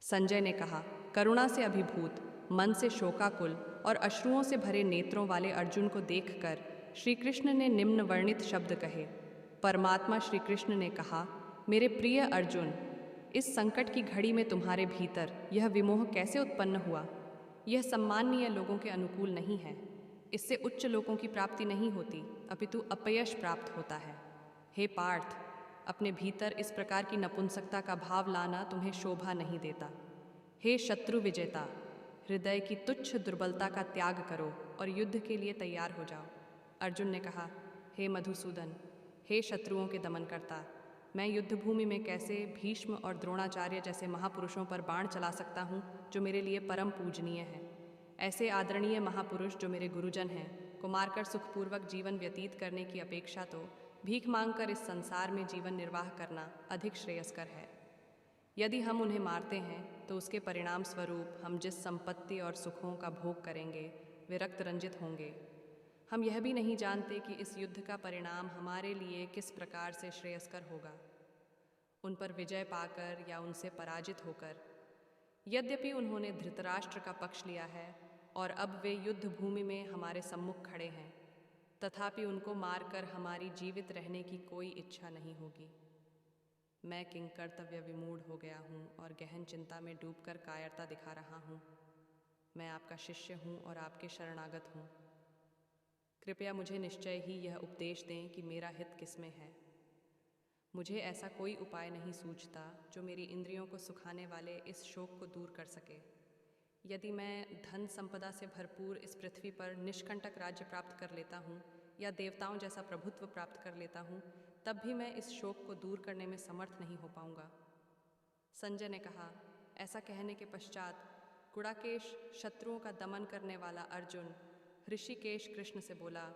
संजय ने कहा। करुणा से अभिभूत, मन से शोकाकुल और अश्रुओं से भरे नेत्रों वाले अर्जुन को देखकर श्री कृष्ण ने निम्न वर्णित शब्द कहे। परमात्मा श्री कृष्ण ने कहा, मेरे प्रिय अर्जुन, इस संकट की घड़ी में तुम्हारे भीतर यह विमोह कैसे उत्पन्न हुआ? यह सम्माननीय लोगों के अनुकूल नहीं है। इससे उच्च लोगों की प्राप्ति नहीं होती, अपितु अपयश प्राप्त होता है। हे पार्थ, अपने भीतर इस प्रकार की नपुंसकता का भाव लाना तुम्हें शोभा नहीं देता। हे शत्रु विजेता, हृदय की तुच्छ दुर्बलता का त्याग करो और युद्ध के लिए तैयार हो जाओ। अर्जुन ने कहा, हे मधुसूदन, हे शत्रुओं के दमनकर्ता, मैं युद्धभूमि में कैसे भीष्म और द्रोणाचार्य जैसे महापुरुषों पर बाण चला सकता हूँ, जो मेरे लिए परम पूजनीय हैं। ऐसे आदरणीय महापुरुष जो मेरे गुरुजन हैं, को मारकर सुखपूर्वक जीवन व्यतीत करने की अपेक्षा तो भीख मांगकर इस संसार में जीवन निर्वाह करना अधिक श्रेयस्कर है। यदि हम उन्हें मारते हैं तो उसके परिणाम स्वरूप हम जिस संपत्ति और सुखों का भोग करेंगे वे रक्त रंजित होंगे। हम यह भी नहीं जानते कि इस युद्ध का परिणाम हमारे लिए किस प्रकार से श्रेयस्कर होगा, उन पर विजय पाकर या उनसे पराजित होकर। यद्यपि उन्होंने धृतराष्ट्र का पक्ष लिया है और अब वे युद्ध भूमि में हमारे सम्मुख खड़े हैं, तथापि उनको मारकर हमारी जीवित रहने की कोई इच्छा नहीं होगी। मैं किंकर्तव्य विमूढ़ हो गया हूँ और गहन चिंता में डूबकर कायरता दिखा रहा हूँ। मैं आपका शिष्य हूँ और आपके शरणागत हूँ। कृपया मुझे निश्चय ही यह उपदेश दें कि मेरा हित किसमें है। मुझे ऐसा कोई उपाय नहीं सूझता जो मेरी इंद्रियों को सुखाने वाले इस शोक को दूर कर सके। यदि मैं धन संपदा से भरपूर इस पृथ्वी पर निष्कंटक राज्य प्राप्त कर लेता हूँ या देवताओं जैसा प्रभुत्व प्राप्त कर लेता हूँ, तब भी मैं इस शोक को दूर करने में समर्थ नहीं हो पाऊंगा। संजय ने कहा। ऐसा कहने के पश्चात गुड़ाकेश, शत्रुओं का दमन करने वाला अर्जुन, ऋषिकेश कृष्ण से बोला,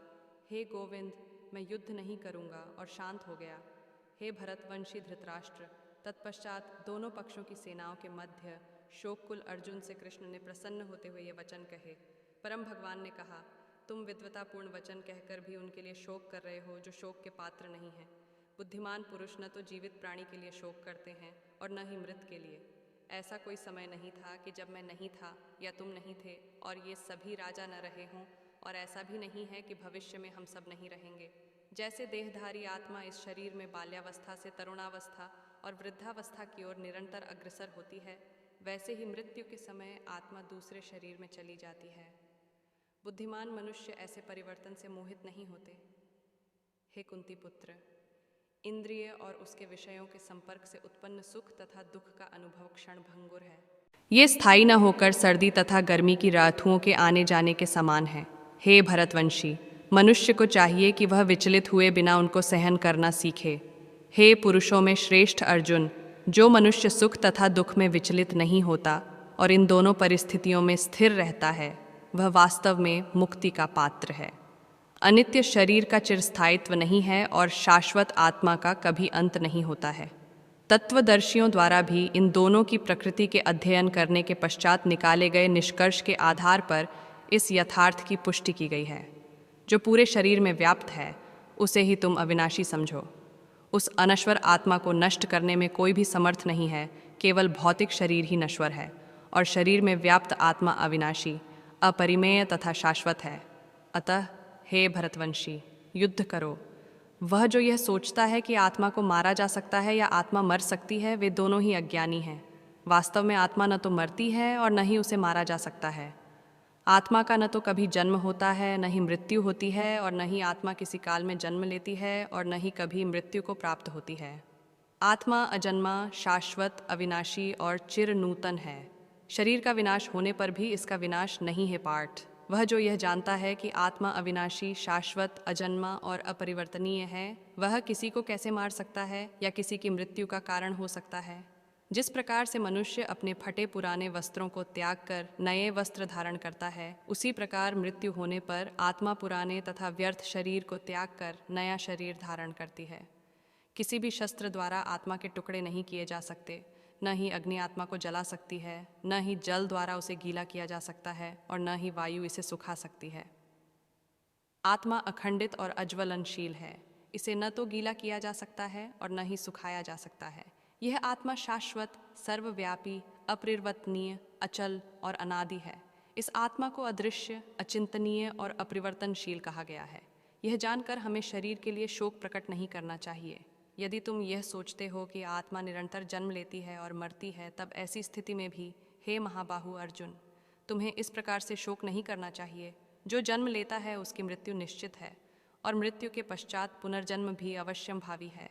हे गोविंद, मैं युद्ध नहीं करूंगा, और शांत हो गया। हे भरतवंशी धृतराष्ट्र। तत्पश्चात दोनों पक्षों की सेनाओं के मध्य शोककुल अर्जुन से कृष्ण ने प्रसन्न होते हुए ये वचन कहे। परम भगवान ने कहा, तुम विद्वतापूर्ण वचन कहकर भी उनके लिए शोक कर रहे हो जो शोक के पात्र नहीं हैं। बुद्धिमान पुरुष न तो जीवित प्राणी के लिए शोक करते हैं और न ही मृत के लिए। ऐसा कोई समय नहीं था कि जब मैं नहीं था या तुम नहीं थे और ये सभी राजा न रहे हों, और ऐसा भी नहीं है कि भविष्य में हम सब नहीं रहेंगे। जैसे देहधारी आत्मा इस शरीर में बाल्यावस्था से तरुणावस्था और वृद्धावस्था की ओर निरंतर अग्रसर होती है, वैसे ही मृत्यु के समय आत्मा दूसरे शरीर में चली जाती है। बुद्धिमान मनुष्य ऐसे परिवर्तन से मोहित नहीं होते। हे कुंती पुत्र, इंद्रिय और उसके विषयों के संपर्क से उत्पन्न सुख तथा दुख का अनुभव क्षण भंगुर है। ये स्थायी न होकर सर्दी तथा गर्मी की ऋतुओं के आने जाने के समान है। हे भरतवंशी, मनुष्य को चाहिए कि वह विचलित हुए बिना उनको सहन करना सीखे। हे पुरुषों में श्रेष्ठ अर्जुन, जो मनुष्य सुख तथा दुख में विचलित नहीं होता और इन दोनों परिस्थितियों में स्थिर रहता है, वह वास्तव में मुक्ति का पात्र है। अनित्य शरीर का चिरस्थायित्व नहीं है और शाश्वत आत्मा का कभी अंत नहीं होता है। तत्वदर्शियों द्वारा भी इन दोनों की प्रकृति के अध्ययन करने के पश्चात निकाले गए निष्कर्ष के आधार पर इस यथार्थ की पुष्टि की गई है। जो पूरे शरीर में व्याप्त है, उसे ही तुम अविनाशी समझो। उस अनश्वर आत्मा को नष्ट करने में कोई भी समर्थ नहीं है, केवल भौतिक शरीर ही नश्वर है, और शरीर में व्याप्त आत्मा अविनाशी, अपरिमेय तथा शाश्वत है। अतः हे भरतवंशी, युद्ध करो। वह जो यह सोचता है कि आत्मा को मारा जा सकता है या आत्मा मर सकती है, वे दोनों ही अज्ञानी हैं। वास्तव में आत्मा न तो मरती है और न ही उसे मारा जा सकता है। आत्मा का न तो कभी जन्म होता है, न ही मृत्यु होती है, और न ही आत्मा किसी काल में जन्म लेती है और न ही कभी मृत्यु को प्राप्त होती है। आत्मा अजन्मा, शाश्वत, अविनाशी और चिर नूतन है। शरीर का विनाश होने पर भी इसका विनाश नहीं है पार्थ। वह जो यह जानता है कि आत्मा अविनाशी, शाश्वत, अजन्मा और अपरिवर्तनीय है, वह किसी को कैसे मार सकता है या किसी की मृत्यु का कारण हो सकता है। जिस प्रकार से मनुष्य अपने फटे पुराने वस्त्रों को त्याग कर नए वस्त्र धारण करता है, उसी प्रकार मृत्यु होने पर आत्मा पुराने तथा व्यर्थ शरीर को त्याग कर नया शरीर धारण करती है। किसी भी शस्त्र द्वारा आत्मा के टुकड़े नहीं किए जा सकते। न ही अग्नि आत्मा को जला सकती है, न ही जल द्वारा उसे गीला किया जा सकता है, और न ही वायु इसे सुखा सकती है। आत्मा अखंडित और अज्वलनशील है। इसे न तो गीला किया जा सकता है और न ही सुखाया जा सकता है। यह आत्मा शाश्वत, सर्वव्यापी, अपरिवर्तनीय, अचल और अनादि है। इस आत्मा को अदृश्य, अचिंतनीय और अपरिवर्तनशील कहा गया है। यह जानकर हमें शरीर के लिए शोक प्रकट नहीं करना चाहिए। यदि तुम यह सोचते हो कि आत्मा निरंतर जन्म लेती है और मरती है, तब ऐसी स्थिति में भी, हे महाबाहु अर्जुन, तुम्हें इस प्रकार से शोक नहीं करना चाहिए। जो जन्म लेता है उसकी मृत्यु निश्चित है, और मृत्यु के पश्चात पुनर्जन्म भी अवश्यम भावी है।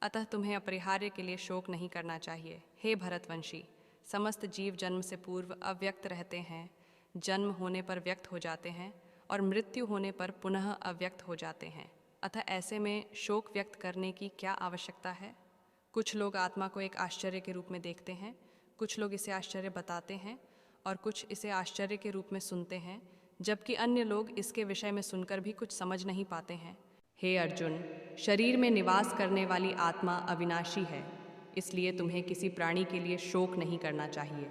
अतः तुम्हें अपरिहार्य के लिए शोक नहीं करना चाहिए। हे भरतवंशी, समस्त जीव जन्म से पूर्व अव्यक्त रहते हैं, जन्म होने पर व्यक्त हो जाते हैं और मृत्यु होने पर पुनः अव्यक्त हो जाते हैं। अतः ऐसे में शोक व्यक्त करने की क्या आवश्यकता है? कुछ लोग आत्मा को एक आश्चर्य के रूप में देखते हैं, कुछ लोग इसे आश्चर्य बताते हैं और कुछ इसे आश्चर्य के रूप में सुनते हैं, जबकि अन्य लोग इसके विषय में सुनकर भी कुछ समझ नहीं पाते हैं। हे अर्जुन, शरीर में निवास करने वाली आत्मा अविनाशी है, इसलिए तुम्हें किसी प्राणी के लिए शोक नहीं करना चाहिए।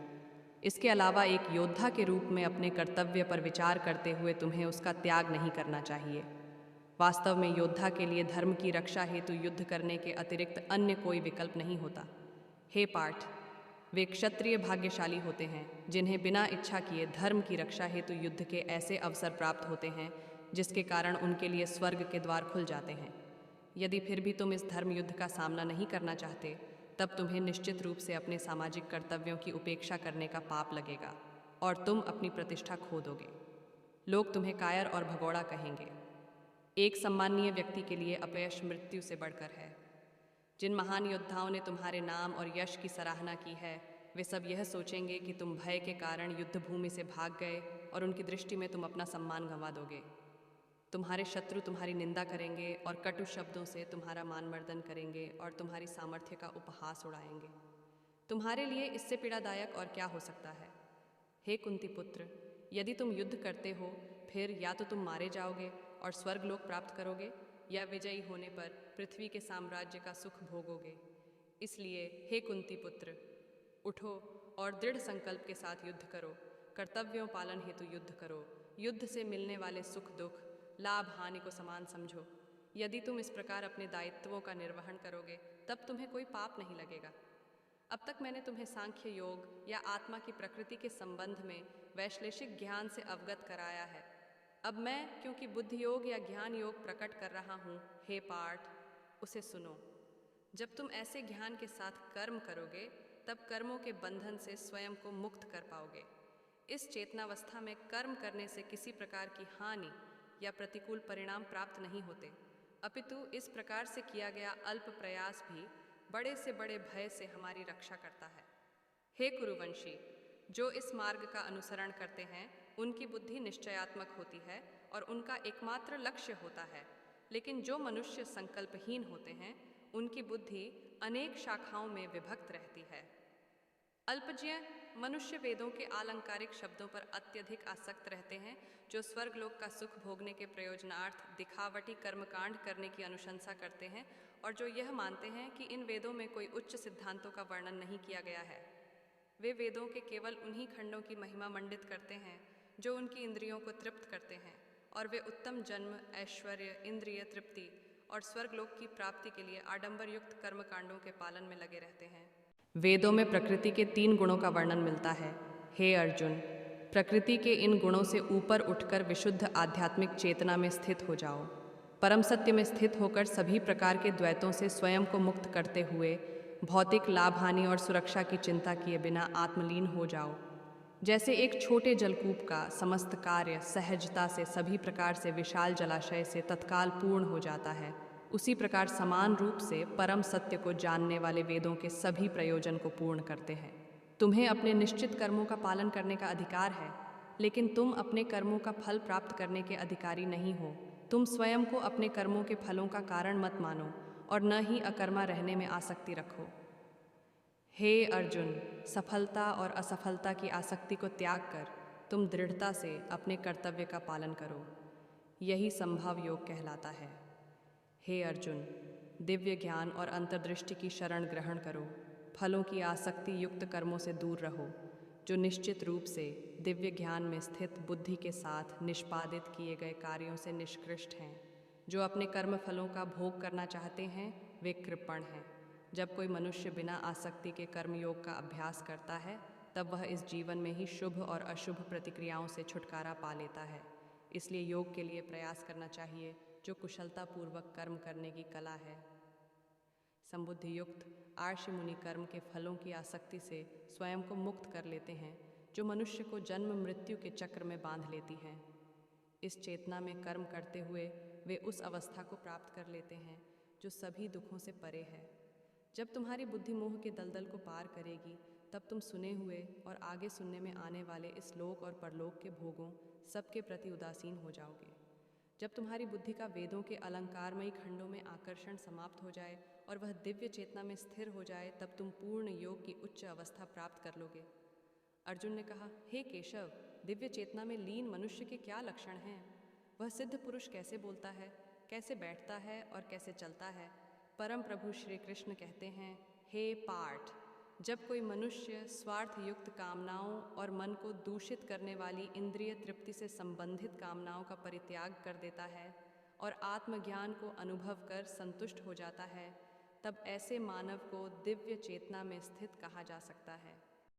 इसके अलावा एक योद्धा के रूप में अपने कर्तव्य पर विचार करते हुए तुम्हें उसका त्याग नहीं करना चाहिए। वास्तव में योद्धा के लिए धर्म की रक्षा हेतु युद्ध करने के अतिरिक्त अन्य कोई विकल्प नहीं होता। हे पार्थ, वे क्षत्रिय भाग्यशाली होते हैं जिन्हें बिना इच्छा किए धर्म की रक्षा हेतु युद्ध के ऐसे अवसर प्राप्त होते हैं जिसके कारण उनके लिए स्वर्ग के द्वार खुल जाते हैं। यदि फिर भी तुम इस धर्म युद्ध का सामना नहीं करना चाहते, तब तुम्हें निश्चित रूप से अपने सामाजिक कर्तव्यों की उपेक्षा करने का पाप लगेगा और तुम अपनी प्रतिष्ठा खो दोगे। लोग तुम्हें कायर और भगोड़ा कहेंगे। एक सम्माननीय व्यक्ति के लिए अपयश मृत्यु से बढ़कर है। जिन महान योद्धाओं ने तुम्हारे नाम और यश की सराहना की है, वे सब यह सोचेंगे कि तुम भय के कारण युद्ध भूमि से भाग गए और उनकी दृष्टि में तुम अपना सम्मान गंवा दोगे। तुम्हारे शत्रु तुम्हारी निंदा करेंगे और कटु शब्दों से तुम्हारा मानमर्दन करेंगे और तुम्हारी सामर्थ्य का उपहास उड़ाएंगे। तुम्हारे लिए इससे पीड़ादायक और क्या हो सकता है? हे कुंती पुत्र, यदि तुम युद्ध करते हो, फिर या तो तुम मारे जाओगे और स्वर्गलोक प्राप्त करोगे, या विजयी होने पर पृथ्वी के साम्राज्य का सुख भोगोगे। इसलिए हे कुंती पुत्र, उठो और दृढ़ संकल्प के साथ युद्ध करो। कर्तव्यों पालन हेतु युद्ध करो। युद्ध से मिलने वाले सुख दुख, लाभ हानि को समान समझो। यदि तुम इस प्रकार अपने दायित्वों का निर्वहन करोगे, तब तुम्हें कोई पाप नहीं लगेगा। अब तक मैंने तुम्हें सांख्य योग या आत्मा की प्रकृति के संबंध में वैश्लेषिक ज्ञान से अवगत कराया है। अब मैं क्योंकि बुद्धि योग या ज्ञान योग प्रकट कर रहा हूँ, हे पार्थ, उसे सुनो। जब तुम ऐसे ज्ञान के साथ कर्म करोगे, तब कर्मों के बंधन से स्वयं को मुक्त कर पाओगे। इस चेतनावस्था में कर्म करने से किसी प्रकार की हानि या प्रतिकूल परिणाम प्राप्त नहीं होते, अपितु इस प्रकार से किया गया अल्प प्रयास भी बड़े से बड़े भय से हमारी रक्षा करता है। हे कुरुवंशी, जो इस मार्ग का अनुसरण करते हैं, उनकी बुद्धि निश्चयात्मक होती है और उनका एकमात्र लक्ष्य होता है। लेकिन जो मनुष्य संकल्पहीन होते हैं, उनकी बुद्धि अनेक शाखाओं में विभक्त रहती है। अल्पज्ञ मनुष्य वेदों के आलंकारिक शब्दों पर अत्यधिक आसक्त रहते हैं, जो स्वर्गलोक का सुख भोगने के प्रयोजनार्थ दिखावटी कर्मकांड करने की अनुशंसा करते हैं और जो यह मानते हैं कि इन वेदों में कोई उच्च सिद्धांतों का वर्णन नहीं किया गया है। वे वेदों के केवल उन्हीं खंडों की महिमा मंडित करते हैं जो उनकी इंद्रियों को तृप्त करते हैं, और वे उत्तम जन्म, ऐश्वर्य, इंद्रिय तृप्ति और स्वर्गलोक की प्राप्ति के लिए आडंबर युक्त कर्मकांडों के पालन में लगे रहते हैं। वेदों में प्रकृति के 3 गुणों का वर्णन मिलता है। हे अर्जुन, प्रकृति के इन गुणों से ऊपर उठकर विशुद्ध आध्यात्मिक चेतना में स्थित हो जाओ। परम सत्य में स्थित होकर सभी प्रकार के द्वैतों से स्वयं को मुक्त करते हुए भौतिक लाभ हानि और सुरक्षा की चिंता किए बिना आत्मलीन हो जाओ। जैसे एक छोटे जलकूप का समस्त कार्य सहजता से सभी प्रकार से विशाल जलाशय से तत्काल पूर्ण हो जाता है, उसी प्रकार समान रूप से परम सत्य को जानने वाले वेदों के सभी प्रयोजन को पूर्ण करते हैं। तुम्हें अपने निश्चित कर्मों का पालन करने का अधिकार है, लेकिन तुम अपने कर्मों का फल प्राप्त करने के अधिकारी नहीं हो। तुम स्वयं को अपने कर्मों के फलों का कारण मत मानो और न ही अकर्मा रहने में आसक्ति रखो। हे अर्जुन, सफलता और असफलता की आसक्ति को त्याग कर तुम दृढ़ता से अपने कर्तव्य का पालन करो। यही संभव योग कहलाता है। हे अर्जुन, दिव्य ज्ञान और अंतर्दृष्टि की शरण ग्रहण करो। फलों की आसक्ति युक्त कर्मों से दूर रहो, जो निश्चित रूप से दिव्य ज्ञान में स्थित बुद्धि के साथ निष्पादित किए गए कार्यों से निष्कृष्ट हैं। जो अपने कर्म फलों का भोग करना चाहते हैं, वे कृपण हैं। जब कोई मनुष्य बिना आसक्ति के कर्मयोग का अभ्यास करता है, तब वह इस जीवन में ही शुभ और अशुभ प्रतिक्रियाओं से छुटकारा पा लेता है। इसलिए योग के लिए प्रयास करना चाहिए, जो कुशलतापूर्वक कर्म करने की कला है। संबुद्धि युक्त आर्षि मुनि कर्म के फलों की आसक्ति से स्वयं को मुक्त कर लेते हैं, जो मनुष्य को जन्म मृत्यु के चक्र में बांध लेती है। इस चेतना में कर्म करते हुए वे उस अवस्था को प्राप्त कर लेते हैं जो सभी दुखों से परे है। जब तुम्हारी बुद्धि मोह के दलदल को पार करेगी, तब तुम सुने हुए और आगे सुनने में आने वाले इस लोक और परलोक के भोगों सबके प्रति उदासीन हो जाओगे। जब तुम्हारी बुद्धि का वेदों के अलंकारमयी खंडों में आकर्षण समाप्त हो जाए और वह दिव्य चेतना में स्थिर हो जाए, तब तुम पूर्ण योग की उच्च अवस्था प्राप्त कर लोगे। अर्जुन ने कहा, हे केशव, दिव्य चेतना में लीन मनुष्य के क्या लक्षण हैं? वह सिद्ध पुरुष कैसे बोलता है, कैसे बैठता है और कैसे चलता है? परम प्रभु श्री कृष्ण कहते हैं, हे पार्थ, जब कोई मनुष्य स्वार्थ युक्त कामनाओं और मन को दूषित करने वाली इंद्रिय तृप्ति से संबंधित कामनाओं का परित्याग कर देता है और आत्मज्ञान को अनुभव कर संतुष्ट हो जाता है, तब ऐसे मानव को दिव्य चेतना में स्थित कहा जा सकता है।